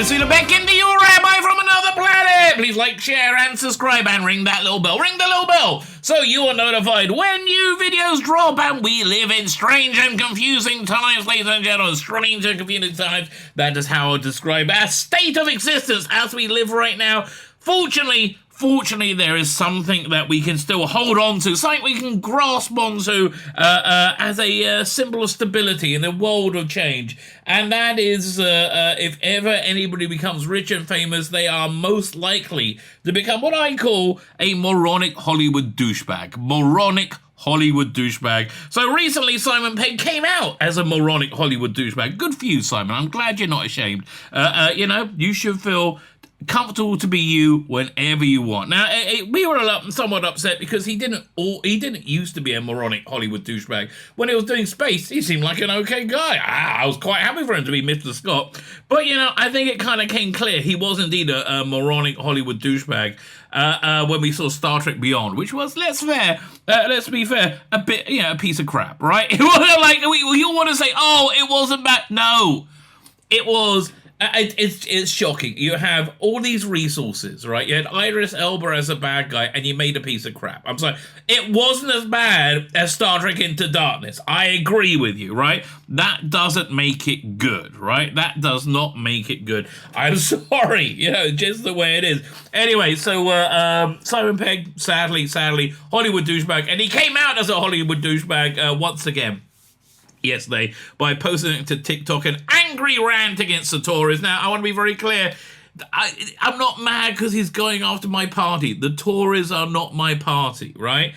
Tzvi Lebetkin, the your Rabbi from another planet. Please like, share, and subscribe, and ring that little bell. Ring the little bell so you are notified when new videos drop. And we live in strange and confusing times, ladies and gentlemen. Strange and confusing times. That is how I describe our state of existence as we live right now. Fortunately, there is something that we can still hold on to, something we can grasp onto as a symbol of stability in the world of change. And that is, if ever anybody becomes rich and famous, they are most likely to become what I call a moronic Hollywood douchebag. Moronic Hollywood douchebag. So recently, Simon Pegg came out as a moronic Hollywood douchebag. Good for you, Simon. I'm glad you're not ashamed. You should feel comfortable to be you whenever you want. Now, we were somewhat upset because he didn't used to be a moronic Hollywood douchebag. When he was doing Space, he seemed like an okay guy. I was quite happy for him to be Mr. Scott. But, I think it kind of came clear he was indeed a moronic Hollywood douchebag when we saw Star Trek Beyond, which was, let's be fair, a bit, a piece of crap, right? It wasn't like, you want to say, oh, it wasn't bad. No, it was. It's shocking. You have all these resources, right? You had Idris Elba as a bad guy, and you made a piece of crap. I'm sorry. It wasn't as bad as Star Trek Into Darkness. I agree with you, right? That doesn't make it good, right? That does not make it good. I'm sorry, just the way it is. Anyway, so Simon Pegg, sadly, Hollywood douchebag, and he came out as a Hollywood douchebag once again yesterday by posting it to TikTok, an angry rant against the Tories. Now, I want to be very clear. I'm not mad because he's going after my party. The Tories are not my party, right?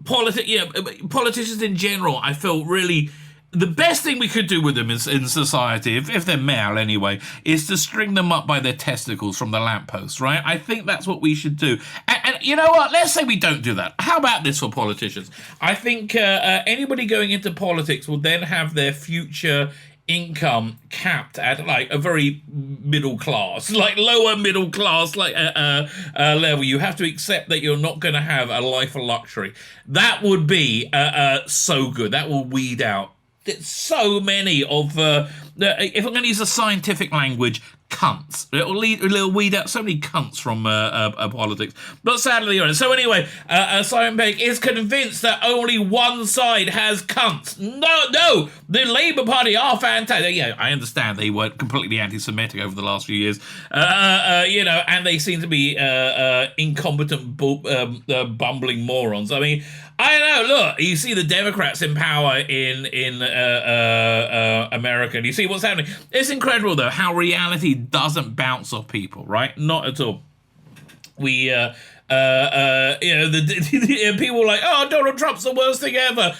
Politicians in general, I feel really the best thing we could do with them in society, if they're male anyway, is to string them up by their testicles from the lamppost, right? I think that's what we should do. And you know what? Let's say we don't do that. How about this for politicians? I think anybody going into politics will then have their future income capped at like a very middle class, like lower middle class, like level. You have to accept that you're not going to have a life of luxury. That would be so good. That will weed out so many of, if I'm going to use a scientific language, cunts. It'll weed out so many cunts from politics. But sadly, so anyway, Simon Pegg is convinced that only one side has cunts. No, the Labour Party are fantastic. Yeah, I understand they weren't completely anti-Semitic over the last few years, and they seem to be incompetent, bumbling morons. I mean, I don't know. Look, you see the Democrats in power in America, and you see what's happening. It's incredible, though, how reality doesn't bounce off people, right? Not at all. We, the people were like, oh, Donald Trump's the worst thing ever.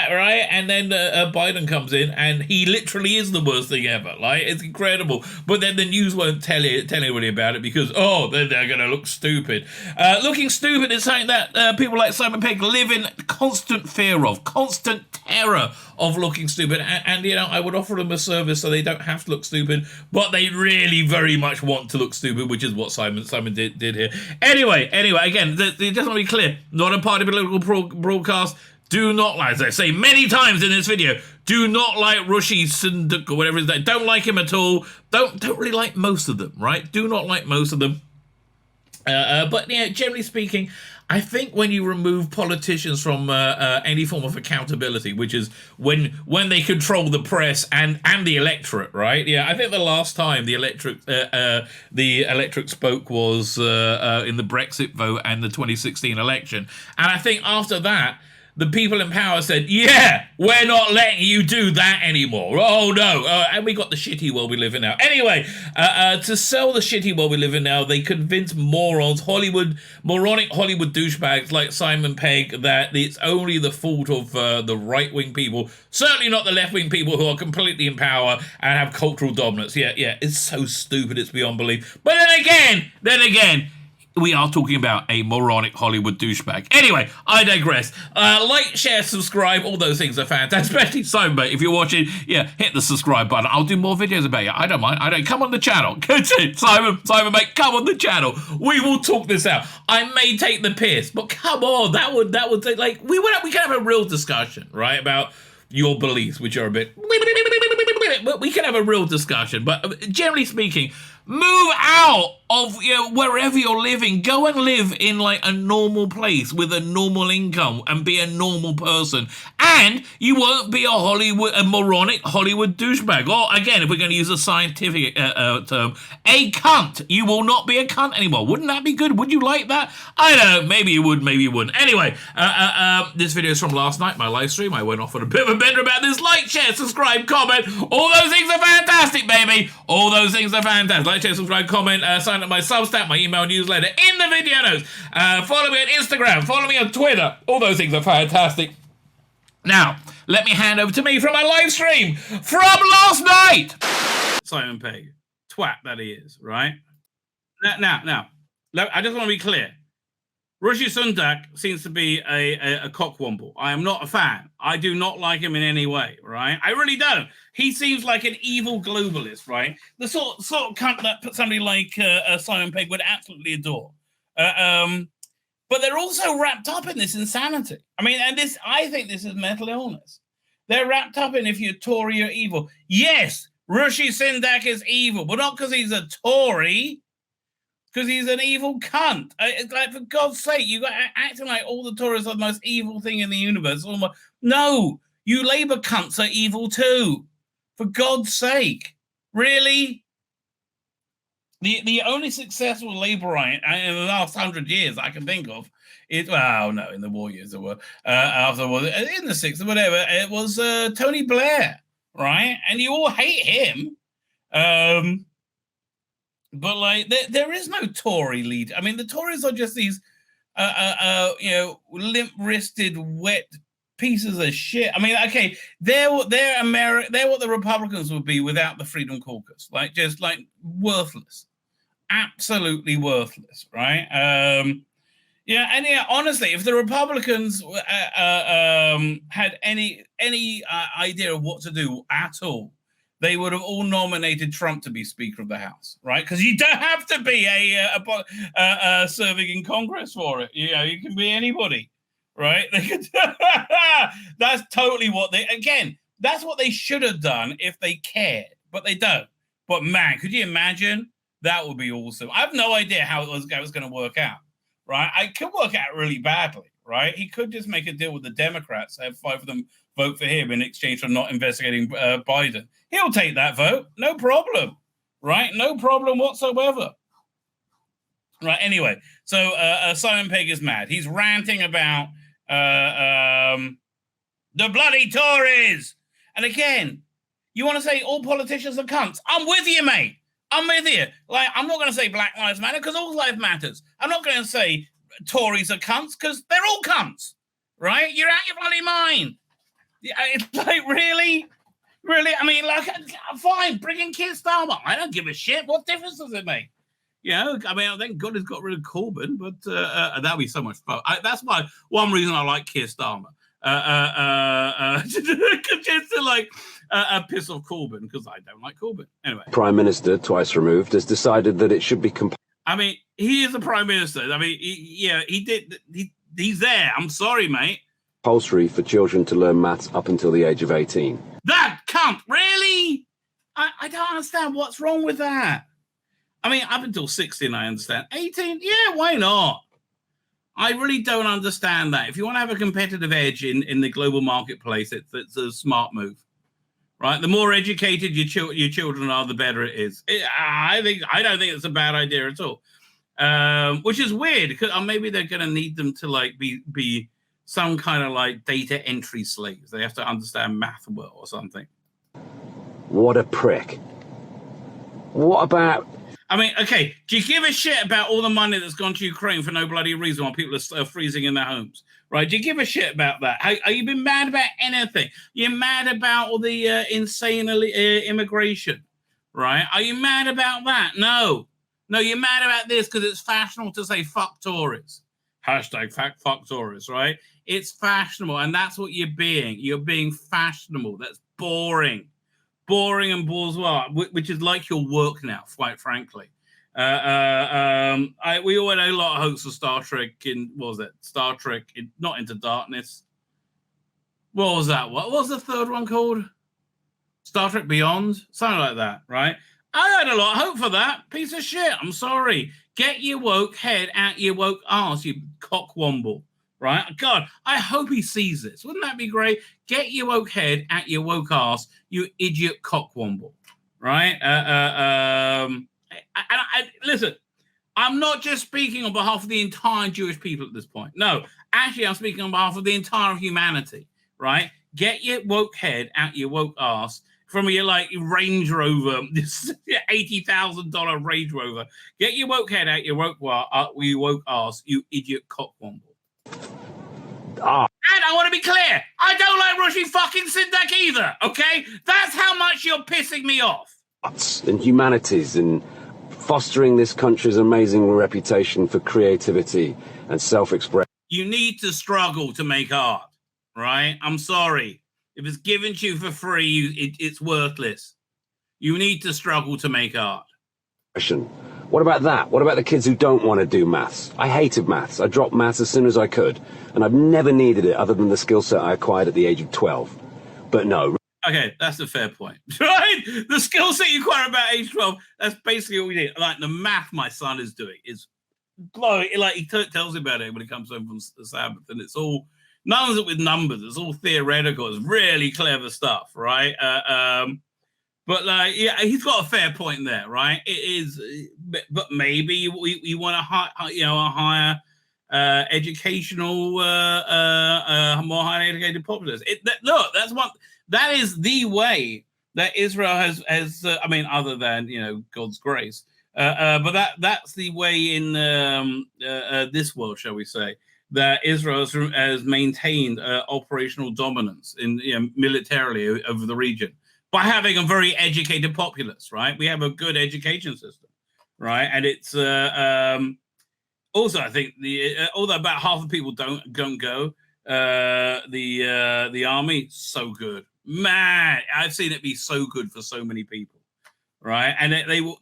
Right? And then Biden comes in, and he literally is the worst thing ever. Like, it's incredible. But then the news won't tell anybody about it because, they're going to look stupid. Looking stupid is something that people like Simon Pegg live in constant fear of, constant terror of looking stupid. And I would offer them a service so they don't have to look stupid, but they really very much want to look stupid, which is what Simon did here. Anyway, again, just want to be clear, not a party political broadcast. Do not like, as I say many times in this video, do not like Rishi Sunak or whatever it is. Don't like him at all. Don't really like most of them, right? Do not like most of them. But generally speaking, I think when you remove politicians from any form of accountability, which is when they control the press and the electorate, right? Yeah, I think the last time the electorate spoke was in the Brexit vote and the 2016 election, and I think after that, the people in power said, yeah, we're not letting you do that anymore. Oh, no. And we got the shitty world we live in now. Anyway, to sell the shitty world we live in now, they convince moronic Hollywood douchebags like Simon Pegg that it's only the fault of the right-wing people, certainly not the left-wing people who are completely in power and have cultural dominance. Yeah, it's so stupid, it's beyond belief. But then again, we are talking about a moronic Hollywood douchebag. Anyway, I digress. Like, share, subscribe, all those things are fantastic. Especially Simon, mate. If you're watching, hit the subscribe button. I'll do more videos about you. I don't mind. Come on the channel. Simon, mate, come on the channel. We will talk this out. I may take the piss, but come on, that would take, like, we can have a real discussion, right, about your beliefs, which are a bit we can have a real discussion, but generally speaking, move out of wherever you're living. Go and live in like a normal place with a normal income and be a normal person, and you won't be a moronic Hollywood douchebag. Or again, if we're going to use a scientific term, a cunt. You will not be a cunt anymore. Wouldn't that be good? Would you like that? I don't know. Maybe you would. Maybe you wouldn't. Anyway, this video is from last night, my live stream. I went off on a bit of a bender about this. Like, share, subscribe, comment. All those things are fantastic, baby. All those things are fantastic. Like, share, subscribe, comment, sign up my Substack, my email newsletter in the video notes. Follow me on Instagram. Follow me on Twitter. All those things are fantastic. Now, let me hand over to me from my live stream from last night. Simon Pegg. Twat that he is, right? Now, I just want to be clear. Rishi Sunak seems to be a cockwomble. I am not a fan. I do not like him in any way, right? I really don't. He seems like an evil globalist, right? The sort of cunt that somebody like Simon Pegg would absolutely adore. But they're also wrapped up in this insanity. I mean, I think this is mental illness. They're wrapped up in if you're Tory, you're evil. Yes, Rishi Sunak is evil, but not because he's a Tory. Because he's an evil cunt. It's like, for God's sake, you got acting like all the Tories are the most evil thing in the universe. No, you Labour cunts are evil too. For God's sake. Really? The only successful Labourite in the last 100 years I can think of is, well, no, in the war years there were, after the war, in the 60s, whatever, it was Tony Blair, right? And you all hate him. But like, there is no Tory leader. I mean, the Tories are just these, limp-wristed, wet pieces of shit. I mean, okay, they're what the Republicans would be without the Freedom Caucus. Like, just like worthless, absolutely worthless, right? Honestly, if the Republicans had any idea of what to do at all, they would have all nominated Trump to be Speaker of the House, right? Because you don't have to be serving in Congress for it. You know, you can be anybody, right? They could. That's totally that's what they should have done if they cared, but they don't. But man, could you imagine? That would be awesome. I have no idea how it was going to work out, right? It could work out really badly, right? He could just make a deal with the Democrats, have 5 of them vote for him in exchange for not investigating Biden. He'll take that vote. No problem. Right? No problem whatsoever. Right. Anyway, so Simon Pegg is mad. He's ranting about the bloody Tories. And again, you want to say all politicians are cunts? I'm with you, mate. I'm with you. Like, I'm not going to say Black Lives Matter because all life matters. I'm not going to say Tories are cunts because they're all cunts. Right? You're out your bloody mind. It's like, really? I mean, like, fine, bring in Keir Starmer. I don't give a shit. What difference does it make? You know, I mean, thank God he's got rid of Corbyn, but that'd be so much fun. That's one reason I like Keir Starmer. Just to like piss off Corbyn, because I don't like Corbyn. Anyway. Prime Minister, twice removed, has decided that it should be... I mean, he is the Prime Minister. I mean, he's there. I'm sorry, mate. Compulsory for children to learn maths up until the age of 18. That cunt, really? I don't understand what's wrong with that. I mean, up until 16, I understand. 18, yeah, why not? I really don't understand that. If you want to have a competitive edge in the global marketplace, it's a smart move, right? The more educated your children are, the better it is. I don't think it's a bad idea at all. Which is weird because maybe they're going to need them to like be some kind of like data entry slaves. They have to understand math well or something. What a prick. What about... I mean, okay, do you give a shit about all the money that's gone to Ukraine for no bloody reason while people are freezing in their homes? Right? Do you give a shit about that? Are you been mad about anything? You're mad about all the insane immigration, right? Are you mad about that? No, you're mad about this because it's fashionable to say fuck Tories. Hashtag fuck Tories, right? It's fashionable, and that's what you're being. You're being fashionable. That's boring. Boring and bourgeois, which is like your work now, quite frankly. We all had a lot of hopes for Star Trek Star Trek Not Into Darkness. What was that? What was the third one called? Star Trek Beyond, something like that, right? I had a lot of hope for that. Piece of shit. I'm sorry. Get your woke head out your woke ass, you cockwomble, right? God, I hope he sees this. Wouldn't that be great? Get your woke head out your woke ass, you idiot cockwomble, right? Listen, I'm not just speaking on behalf of the entire Jewish people at this point. No, actually, I'm speaking on behalf of the entire humanity, right? Get your woke head out your woke ass from your like Range Rover, this $80,000 Range Rover. Get your woke head out your woke ass, you idiot cockwomble. And I want to be clear, I don't like Roshi fucking Sindak either, okay? That's how much you're pissing me off. And humanities and fostering this country's amazing reputation for creativity and self-expression. You need to struggle to make art, right? I'm sorry. If it's given to you for free, it's worthless. You need to struggle to make art. What about that? What about the kids who don't want to do maths? I hated maths. I dropped maths as soon as I could, and I've never needed it other than the skill set I acquired at the age of 12. But no. Okay, that's a fair point, right? The skill set you acquire about age 12, that's basically what we did. Like the math my son is doing is blowing. Like he tells me about it when he comes home from the Sabbath, and it's all, none of it with numbers. It's all theoretical. It's really clever stuff, right? But like, yeah, he's got a fair point there, right? It is, but maybe you want a higher educational, more highly educated populace. Look, that is the way that Israel has. I mean, other than God's grace, but that's the way in this world, shall we say, that Israel has maintained operational dominance in militarily over the region by having a very educated populace. Right, we have a good education system, right, and it's also I think although about half the people don't go, the army so good. Man, I've seen it be so good for so many people, right? And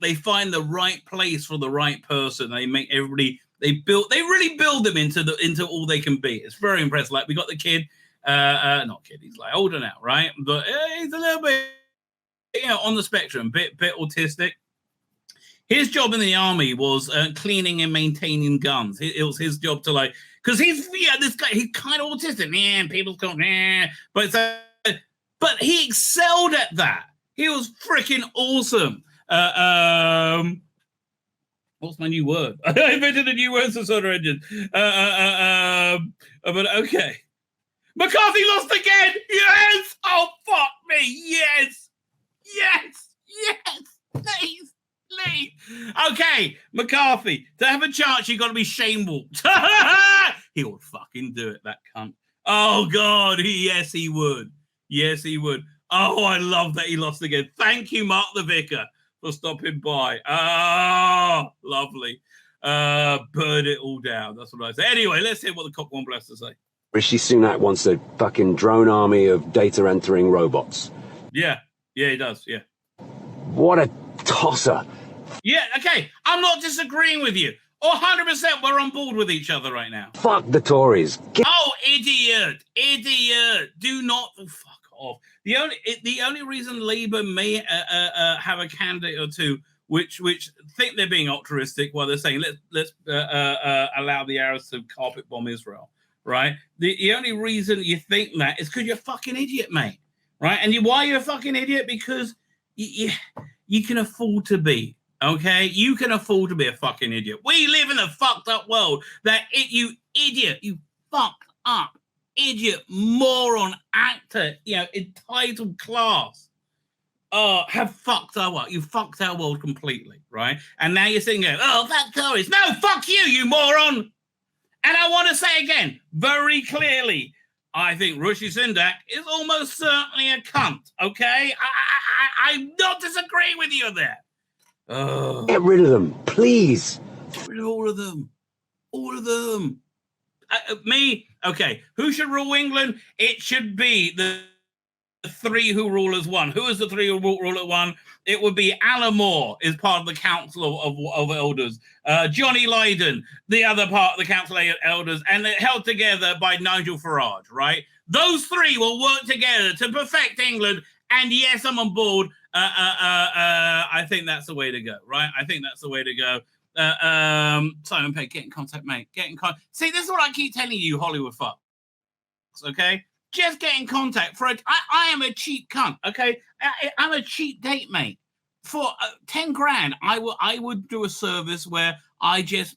they find the right place for the right person. They make everybody. They really build them into all they can be. It's very impressive. Like we got the kid, not kid. He's like older now, right? But he's a little bit, on the spectrum, bit autistic. His job in the army was cleaning and maintaining guns. It was his job to because he's this guy. He's kind of autistic. Man, people call but he excelled at that. He was freaking awesome. What's my new word? I invented a new word for soda engine. But okay. McCarthy lost again. Yes. Oh, fuck me. Yes. Please. Okay, McCarthy, to have a chance, you've got to be shameable. He'll fucking do it, that cunt. Oh, God. Yes, he would. Oh, I love that he lost again. Thank you, Mark the Vicar, for stopping by. Oh, lovely. Burn it all down. That's what I say. Anyway, let's hear what the cockwomble has to say. Rishi Sunak wants a fucking drone army of data entering robots. Yeah, he does. Yeah. What a tosser. Yeah, okay. I'm not disagreeing with you. 100% we're on board with each other right now. Fuck the Tories. Idiot. Do not fuck off. The only reason Labour may have a candidate or two which think they're being altruistic while they're saying let's allow the Arabs to carpet bomb Israel, right? The only reason you think that is because you're a fucking idiot, mate, right? And why you're a fucking idiot? Because you can afford to be. Okay, you can afford to be a fucking idiot. We live in a fucked up world that you idiot, you fucked up idiot, moron, actor, entitled class, have fucked our world. You fucked our world completely, right? And now you're sitting there, oh, fuck Tories. No, fuck you moron. And I want to say again, very clearly, I think Rishi Sunak is almost certainly a cunt, okay? I'm not disagreeing with you there. Oh. Get rid of them, please. Get rid of all of them. Me? Okay. Who should rule England? It should be the three who rule as one. Who is the three who rule as one? It would be Alan Moore is part of the Council of Elders. Johnny Lydon, the other part of the Council of Elders, and they're held together by Nigel Farage, right? Those three will work together to perfect England And yes, I'm on board. I think that's the way to go, right? I think that's the way to go. Simon Pegg, get in contact, mate. Get in contact. See, this is what I keep telling you, Hollywood fucks. Okay, just get in contact. I am a cheap cunt. Okay, I'm a cheap date, mate. For 10 grand, I would do a service where I just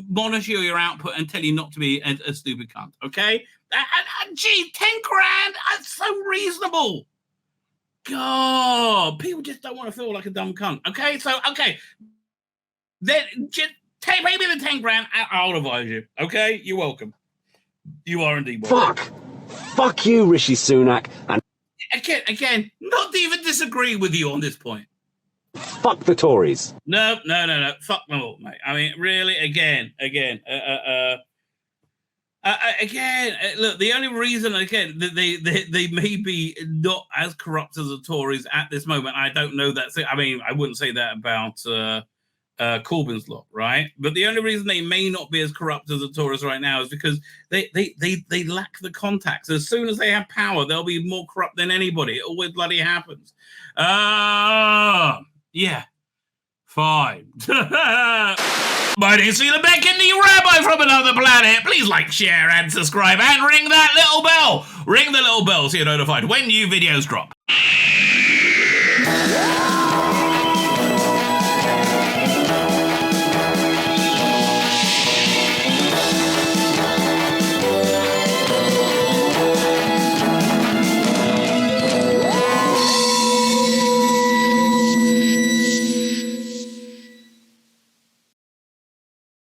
monitor your output and tell you not to be a stupid cunt. Okay, gee, 10 grand. That's so reasonable. God, people just don't want to feel like a dumb cunt. Okay, so then just pay me the 10 grand. I'll advise you. Okay, you're welcome. You are indeed welcome. Fuck you, Rishi Sunak, and again, not even disagree with you on this point. Fuck the Tories. No. Fuck them all, mate. I mean, really, again. Look, the only reason, again, that they may be not as corrupt as the Tories at this moment, I don't know that. I mean, I wouldn't say that about Corbyn's lot, right? But the only reason they may not be as corrupt as the Tories right now is because they lack the contacts. As soon as they have power, they'll be more corrupt than anybody. It always bloody happens. Yeah. Fine. My name's Tzvi Lebetkin, the Rabbi from another planet. Please like, share, and subscribe, and ring that little bell. Ring the little bell so you're notified when new videos drop.